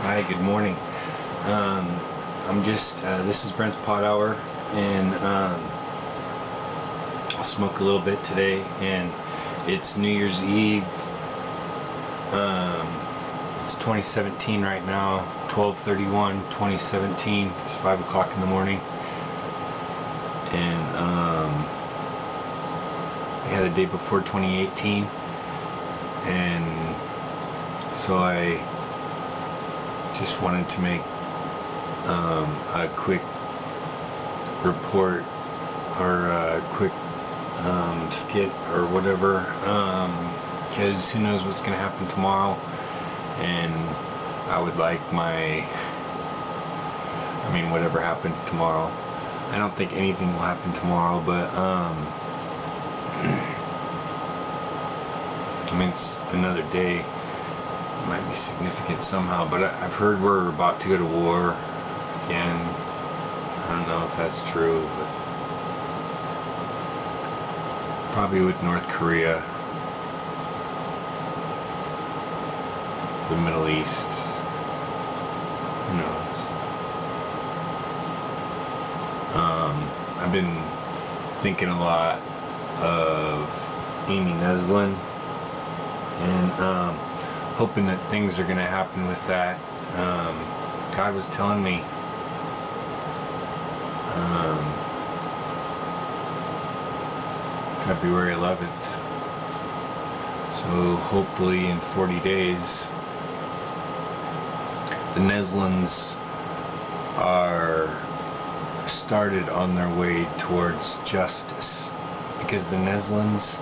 Hi, good morning. This is Brent's Pot Hour, and I'll smoke a little bit today, and it's New Year's Eve. It's 2017 right now, 12/31/2017. It's 5 o'clock in the morning, and the day before 2018, and so I just wanted to make a quick report or a quick skit or whatever, because who knows what's going to happen tomorrow, and I would like whatever happens tomorrow. I don't think anything will happen tomorrow, but it's another day. Might be significant somehow, but I've heard we're about to go to war again. I don't know if that's true, but probably with North Korea, the Middle East, who knows. I've been thinking a lot of Amy Nesland, and hoping that things are going to happen with that. God was telling me February 11th. So hopefully in 40 days, the Neslands are started on their way towards justice. Because the Neslands,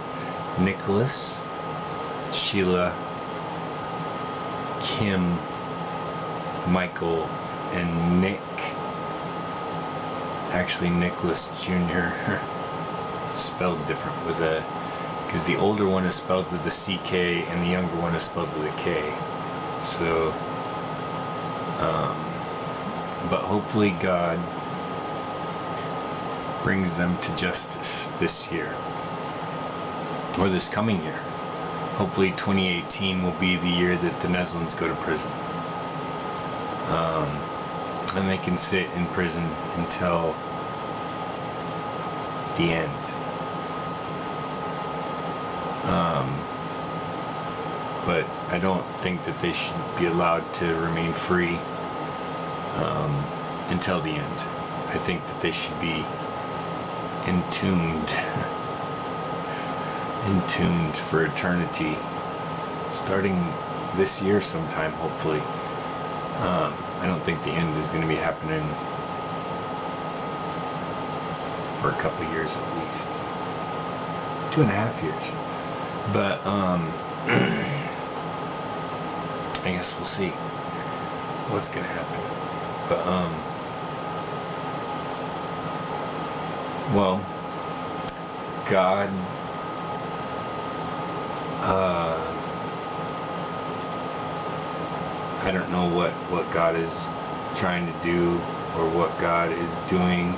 Nicholas, Sheila, Kim, Michael, and Nick, actually Nicholas Jr. spelled different with a, because the older one is spelled with the CK and the younger one is spelled with a K. So but hopefully God brings them to justice this year, or this coming year. Hopefully 2018 will be the year that the Neslands go to prison. And they can sit in prison until the end. But I don't think that they should be allowed to remain free until the end. I think that they should be entombed for eternity, starting this year sometime, hopefully. I don't think the end is going to be happening for a couple years at least. 2.5 years. But I guess we'll see what's going to happen. But well, God I don't know what God is trying to do, or what God is doing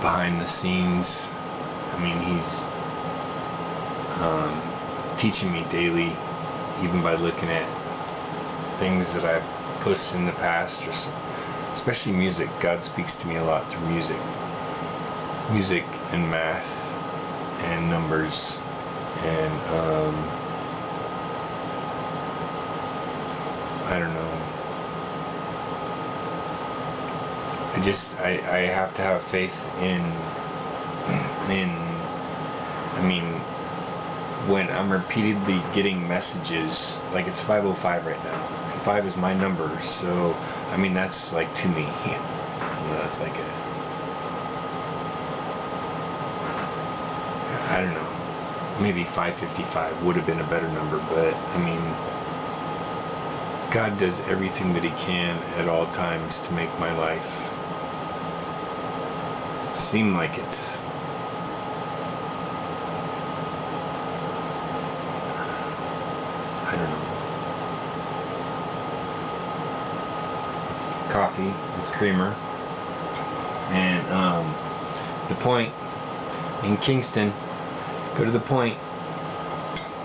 behind the scenes. He's teaching me daily, even by looking at things that I've posted in the past, or especially music. God speaks to me a lot through music and math and numbers, and I don't know. I have to have faith in when I'm repeatedly getting messages, like it's 5:05 right now, and 5 is my number, so that's like to me, that's like I don't know, maybe 5:55 would have been a better number, but God does everything that He can at all times to make my life seem like it's I don't know. Coffee with creamer, and the Point in Kingston. Go to the Point.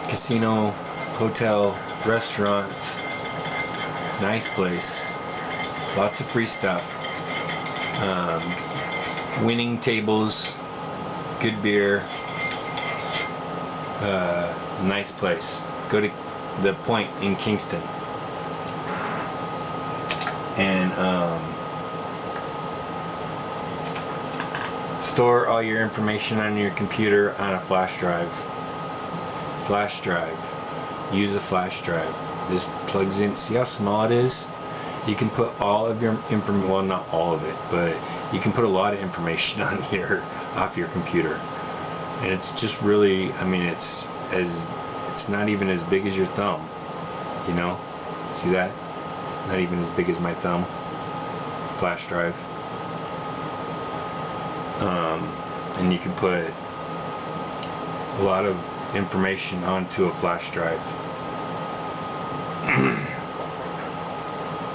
Casino, hotel, restaurants, Nice place. Lots of free stuff. Winning tables. Good beer. Nice place. Go to the Point in Kingston. And store all your information on your computer on a flash drive. Flash drive. Use a flash drive. This plugs in. See how small it is? You can put all of your information, well, not all of it, but you can put a lot of information on here off your computer. And it's just really, I mean, it's not even as big as your thumb, you know? See that? Not even as big as my thumb. Flash drive. And you can put a lot of information onto a flash drive.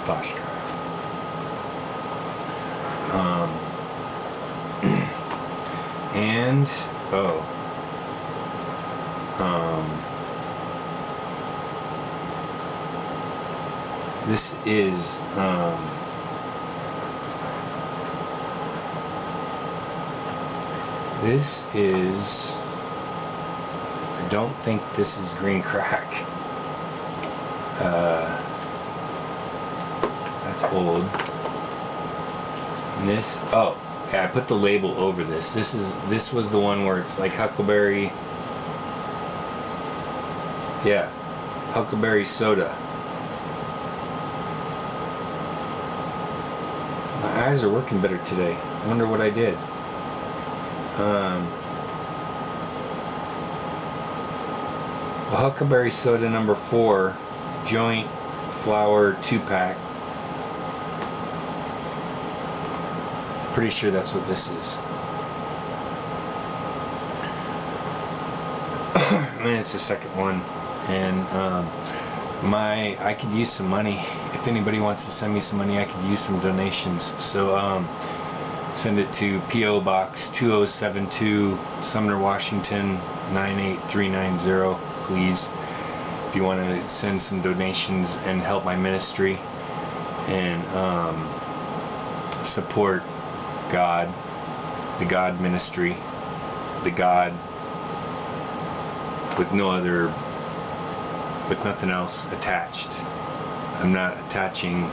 Flash drive. And this is I don't think this is green crack. That's old. And this, oh, yeah, I put the label over this. This was the one where it's like Huckleberry. Yeah, Huckleberry soda. My eyes are working better today. I wonder what I did. Huckleberry soda number 4, joint flour 2-pack. Pretty sure that's what this is. And it's the second one. And I could use some money. If anybody wants to send me some money, I could use some donations. So send it to P.O. Box 2072, Sumner, Washington 98390, please. If you want to send some donations and help my ministry and support God, the God ministry, the God with nothing else attached. I'm not attaching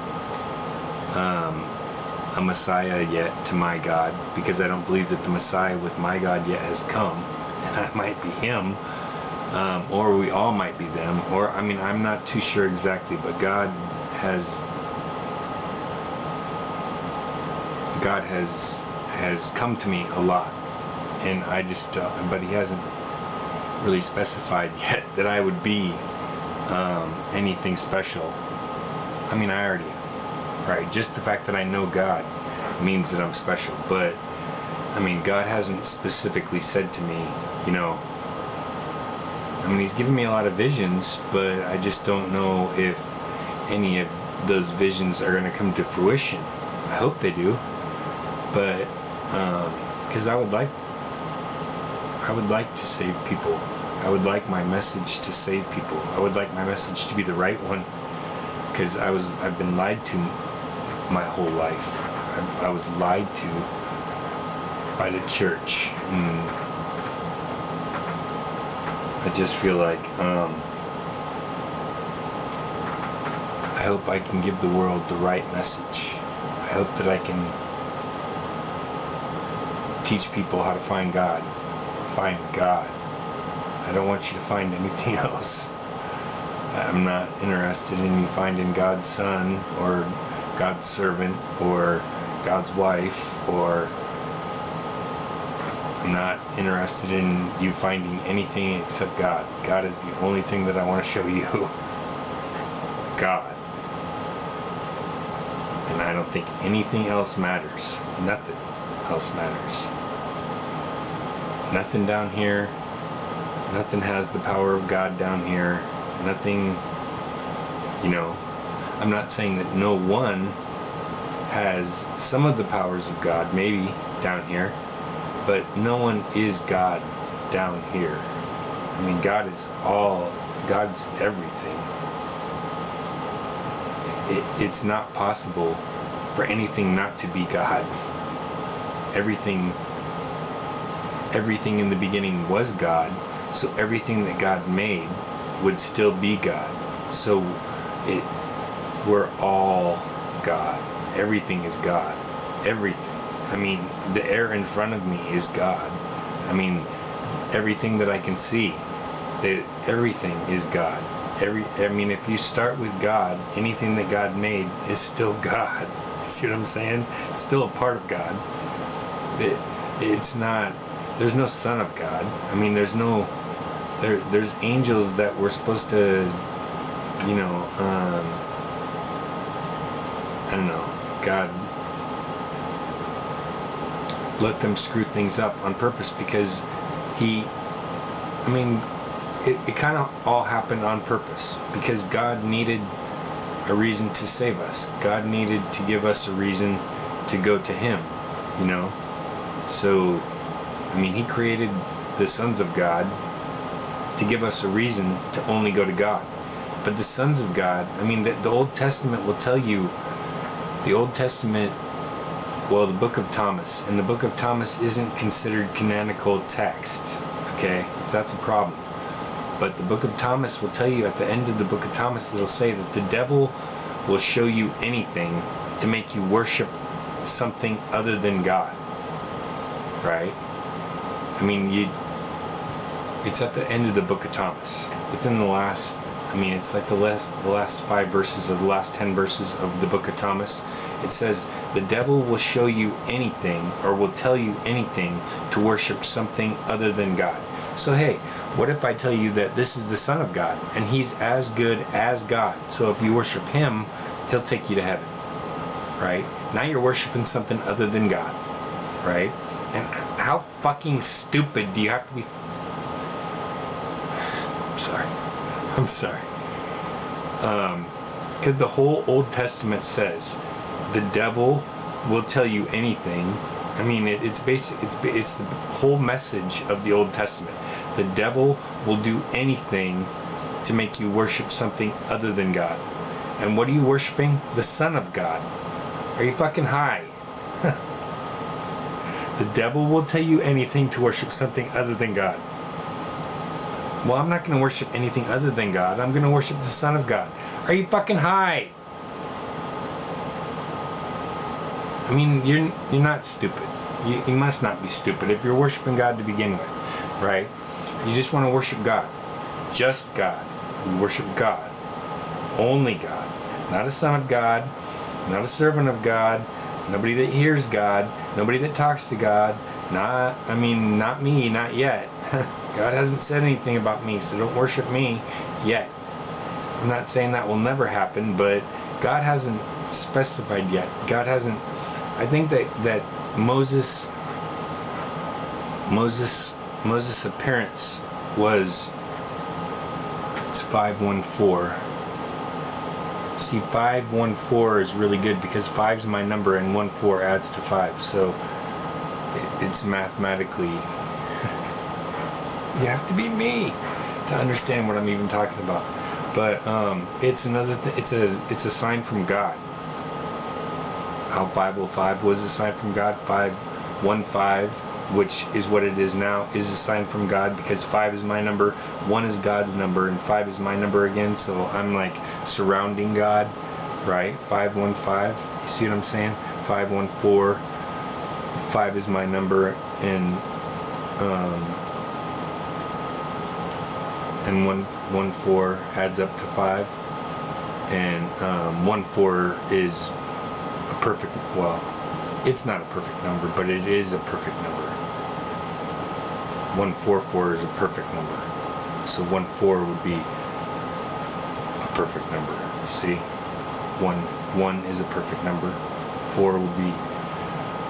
a Messiah yet to my God, because I don't believe that the Messiah with my God yet has come, and I might be him, or we all might be them, or I mean, I'm not too sure exactly, but God has come to me a lot, and I just but he hasn't really specified yet that I would be anything special. I mean, I already am, right? Just the fact that I know God means that I'm special, but I mean, God hasn't specifically said to me, you know, I mean, he's given me a lot of visions, but I just don't know if any of those visions are going to come to fruition. I hope they do, but because I would like to save people. I would like my message to save people. I would like my message to be the right one, because I've been lied to my whole life. I was lied to by the church, and I just feel like I hope I can give the world the right message. I hope that I can teach people how to find God. Find God. I don't want you to find anything else. I'm not interested in you finding God's son, or God's servant, or God's wife, or I'm not interested in you finding anything except God. God is the only thing that I want to show you. God. And I don't think anything else matters. Nothing else matters. Nothing down here. Nothing has the power of God down here. Nothing, you know, I'm not saying that no one has some of the powers of God, maybe, down here, but no one is God down here. I mean, God's everything. it's not possible for anything not to be God. Everything in the beginning was God, so everything that God made would still be God. So we're all God. Everything is God. Everything. I mean, the air in front of me is God. I mean, everything that I can see, everything is God. I mean, if you start with God, anything that God made is still God. See what I'm saying? It's still a part of God. It's not. There's no son of God. I mean, there's angels that we're supposed to, you know, I don't know, God let them screw things up on purpose because it kind of all happened on purpose because God needed a reason to save us. God needed to give us a reason to go to Him, you know? So, I mean, He created the sons of God to give us a reason to only go to God. But the sons of God, I mean, the Old Testament will tell you, the Old Testament, well, the book of Thomas, and the book of Thomas isn't considered canonical text, okay, if that's a problem. But the book of Thomas will tell you at the end of the book of Thomas, it'll say that the devil will show you anything to make you worship something other than God, right? I mean, it's at the end of the book of Thomas. Within the last, I mean, it's like the last 5 verses of the last 10 verses of the book of Thomas. It says, the devil will show you anything or will tell you anything to worship something other than God. So hey, what if I tell you that this is the Son of God and He's as good as God? So if you worship Him, He'll take you to heaven, right? Now you're worshiping something other than God, right? And how fucking stupid do you have to be? I'm sorry. Because the whole Old Testament says the devil will tell you anything. I mean, it's basic. It's the whole message of the Old Testament. The devil will do anything to make you worship something other than God. And what are you worshiping? The Son of God. Are you fucking high? The devil will tell you anything to worship something other than God. Well, I'm not going to worship anything other than God. I'm going to worship the Son of God. Are you fucking high? I mean, you're not stupid. You must not be stupid if you're worshiping God to begin with, right? You just want to worship God. Just God. You worship God. Only God. Not a son of God. Not a servant of God. Nobody that hears God. Nobody that talks to God. Not me, not yet. God hasn't said anything about me, so don't worship me yet. I'm not saying that will never happen, but God hasn't specified yet. God hasn't. I think that Moses' appearance was, it's 514. See, 514 is really good because 5 is my number and 14 adds to 5, so it's mathematically. You have to be me to understand what I'm even talking about. But it's another. It's a sign from God. How 505 was a sign from God. 515, which is what it is now, is a sign from God because 5 is my number, 1 is God's number, and 5 is my number again. So I'm like surrounding God, right? 515. You see what I'm saying? 514. 5 is my number, and 114 adds up to 5, and 14 is a perfect, well, it's not a perfect number, but it is a perfect number. 144 is a perfect number, so 14 would be a perfect number. See, 1 is a perfect number. 4 would be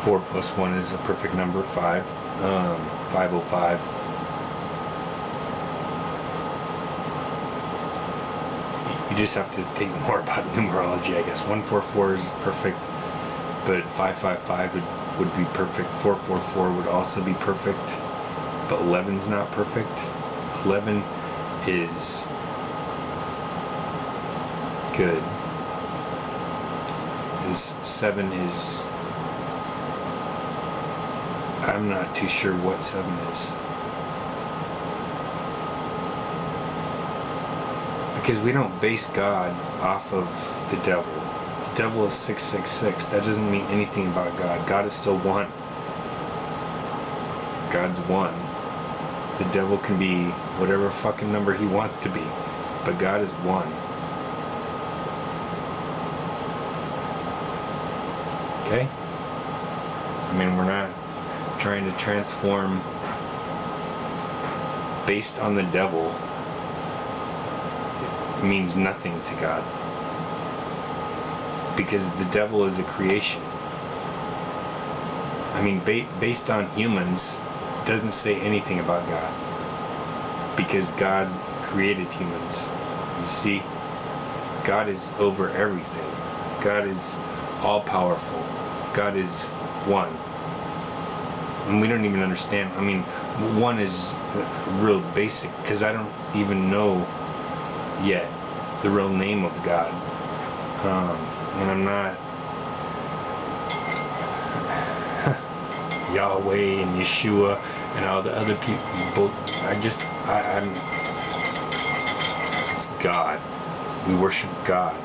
4 plus 1 is a perfect number. 5, 505. You just have to think more about numerology, I guess. 144 is perfect, but 555 would be perfect. 444 would also be perfect, but 11's not perfect. 11 is good. and 7 is, I'm not too sure what 7 is. Because we don't base God off of the devil. The devil is 666. That doesn't mean anything about God. God is still one. God's one. The devil can be whatever fucking number he wants to be, but God is one. Okay? I mean, we're not trying to transform based on the devil. It means nothing to God. Because the devil is a creation. I mean, based on humans, doesn't say anything about God, because God created humans. You see, God is over everything. God is all powerful. God is one, and we don't even understand. I mean, one is real basic, because I don't even know yet the real name of God, and I'm not Yahweh and Yeshua and all the other people. I'm it's God. We worship God.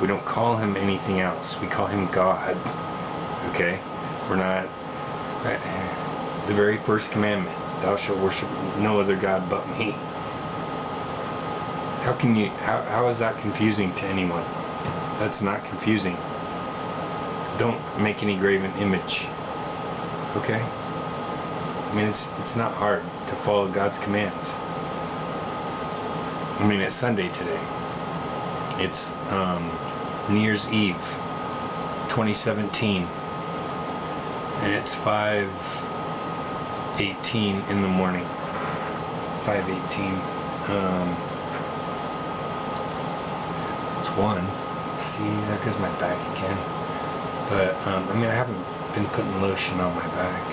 We don't call him anything else. We call him God. Okay? We're not, the very first commandment, thou shalt worship no other God but me. How is that confusing to anyone? That's not confusing. Don't make any graven image. Okay? I mean, it's not hard to follow God's commands. I mean, it's Sunday today. It's New Year's Eve, 2017, and it's 5:18 in the morning. 5:18. It's 1. See, there goes my back again. But I mean, I haven't been putting lotion on my back,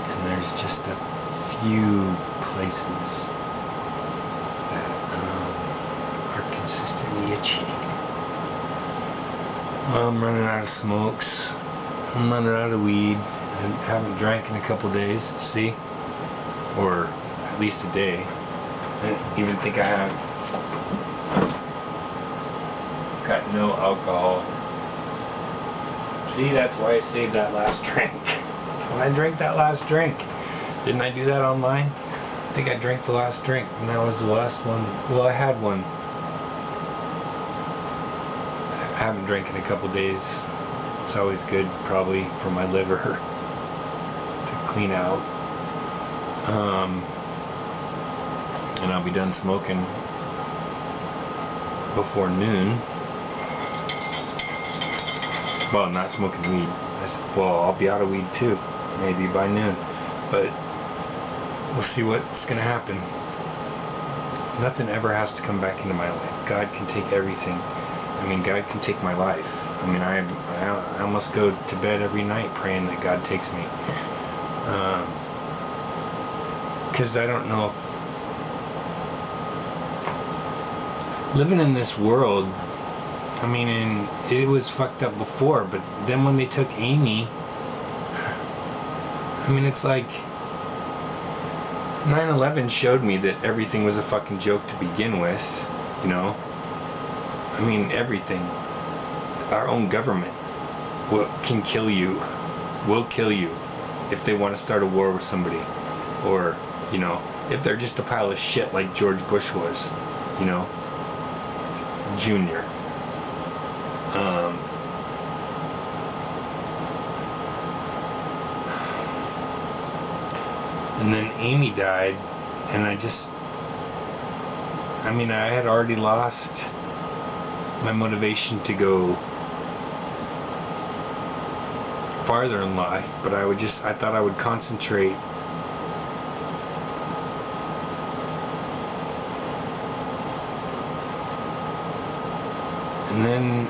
and there's just a few places that are consistently itchy. I'm running out of smokes. I'm running out of weed. I haven't drank in a couple days. See, or at least a day. I don't even think I have. Got no alcohol. See, that's why I saved that last drink. When I drank that last drink, didn't I do that online? I think I drank the last drink, and that was the last one. Well, I had one. I haven't drank in a couple days. It's always good, probably, for my liver to clean out. And I'll be done smoking before noon. Well, not smoking weed. Well, I'll be out of weed too, maybe by noon. But we'll see what's going to happen. Nothing ever has to come back into my life. God can take everything. I mean, God can take my life. I mean, I almost go to bed every night praying that God takes me. Because I don't know if living in this world, I mean, and it was fucked up before, but then when they took Amy, I mean, it's like 9/11 showed me that everything was a fucking joke to begin with, you know? I mean, everything. Our own government will kill you if they want to start a war with somebody, or, you know, if they're just a pile of shit like George Bush was, you know, Junior. And then Amy died, and I had already lost my motivation to go farther in life, but I thought I would concentrate and then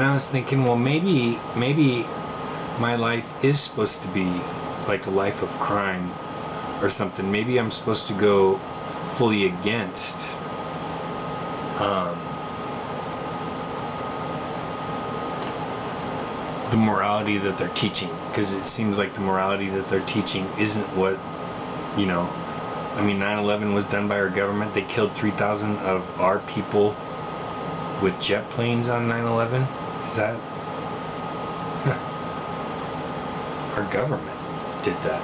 I was thinking, well, maybe my life is supposed to be like a life of crime or something. Maybe I'm supposed to go fully against um, the morality that they're teaching, because it seems like the morality that they're teaching isn't what, you know, I mean, 9/11 was done by our government. They killed 3,000 of our people with jet planes on 9/11. Is that? Our government did that.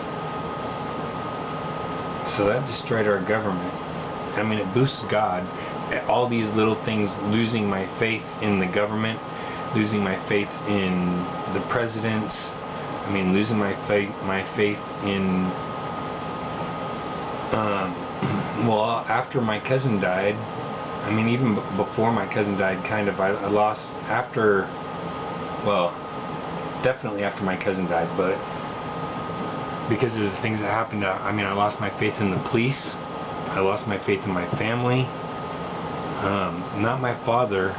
So that destroyed our government. I mean, it boosts God. All these little things, losing my faith in the government, losing my faith in the presidents. I mean, losing my faith in. Well, after my cousin died, I mean, even before my cousin died, kind of, I lost after. Well, definitely after my cousin died, but because of the things that happened, I mean, I lost my faith in the police. I lost my faith in my family. Not my father,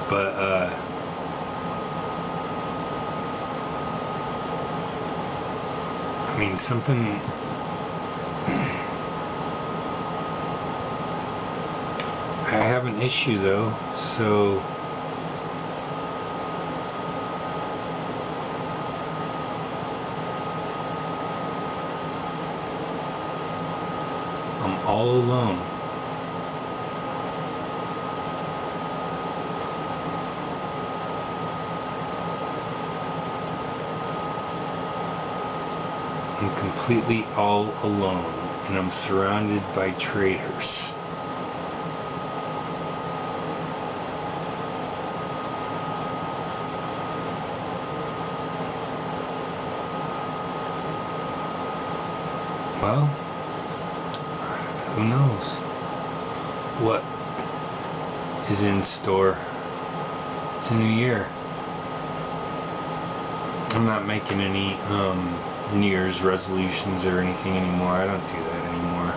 but I mean, something. I have an issue though, so I'm all alone. I'm completely all alone, and I'm surrounded by traitors. Well, who knows what is in store. It's a new year. I'm not making any New Year's resolutions or anything anymore. I don't do that anymore.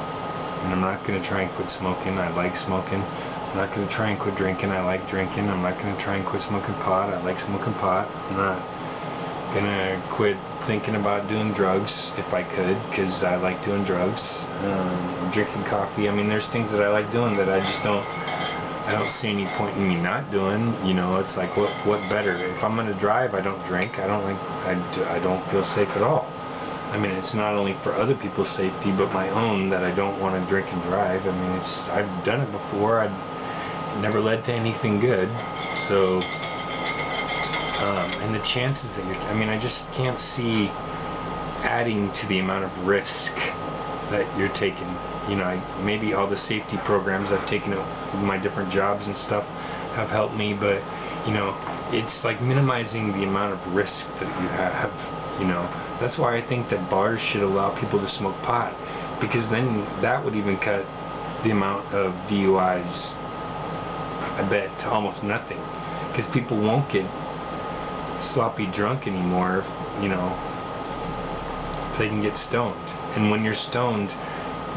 And I'm not going to try and quit smoking. I like smoking. I'm not going to try and quit drinking. I like drinking. I'm not going to try and quit smoking pot. I like smoking pot. I'm not going to quit thinking about doing drugs if I could, because I like doing drugs. Drinking coffee. I mean, there's things that I like doing that I don't see any point in me not doing. You know, it's like, what better? If I'm gonna drive, I don't drink. I don't feel safe at all. I mean, it's not only for other people's safety, but my own, that I don't want to drink and drive. I mean, I've done it before. It never led to anything good. So, and the chances that I mean, I just can't see adding to the amount of risk that you're taking. You know, maybe all the safety programs I've taken at my different jobs and stuff have helped me, but, you know, it's like minimizing the amount of risk that you have, you know. That's why I think that bars should allow people to smoke pot, because then that would even cut the amount of DUIs, I bet, to almost nothing, because people won't get sloppy drunk anymore if, you know, if they can get stoned. And when you're stoned,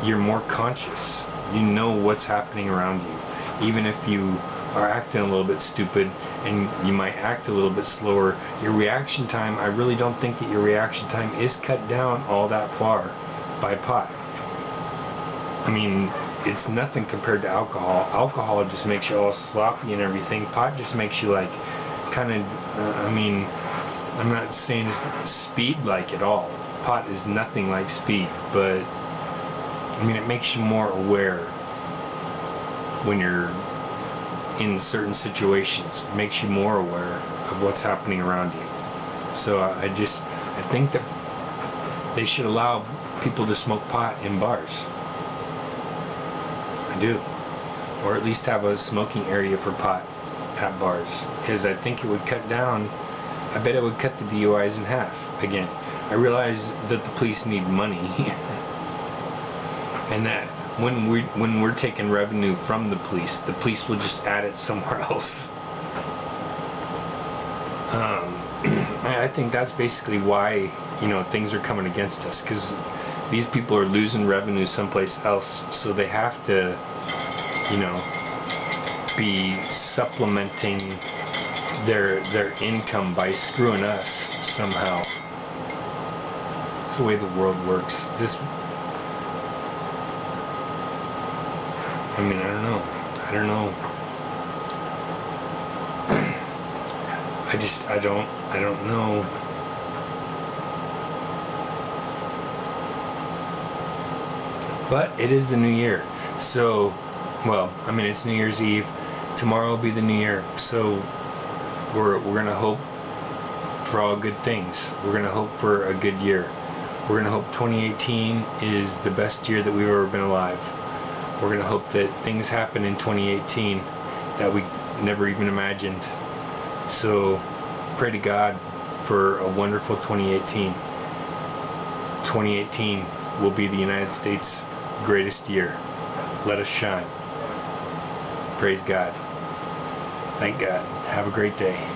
you're more conscious. You know what's happening around you. Even if you are acting a little bit stupid and you might act a little bit slower, your reaction time, I really don't think that your reaction time is cut down all that far by pot. I mean, it's nothing compared to alcohol. Alcohol just makes you all sloppy and everything. Pot just makes you like kind of, I mean, I'm not saying it's speed-like at all. Pot is nothing like speed, but I mean, it makes you more aware when you're in certain situations. It makes you more aware of what's happening around you. So I think that they should allow people to smoke pot in bars. I do. Or at least have a smoking area for pot at bars. Because I think it would cut down, I bet it would cut the DUIs in half. Again, I realize that the police need money. And that when we're taking revenue from the police will just add it somewhere else. I think that's basically why, you know, things are coming against us, because these people are losing revenue someplace else, so they have to, you know, be supplementing their income by screwing us somehow. It's the way the world works. I mean, I don't know. don't know. I don't know. But it is the new year. So, well, I mean, it's New Year's Eve. Tomorrow will be the new year. So we're going to hope for all good things. We're going to hope for a good year. We're going to hope 2018 is the best year that we've ever been alive. We're going to hope that things happen in 2018 that we never even imagined. So pray to God for a wonderful 2018. 2018 will be the United States' greatest year. Let us shine. Praise God. Thank God. Have a great day.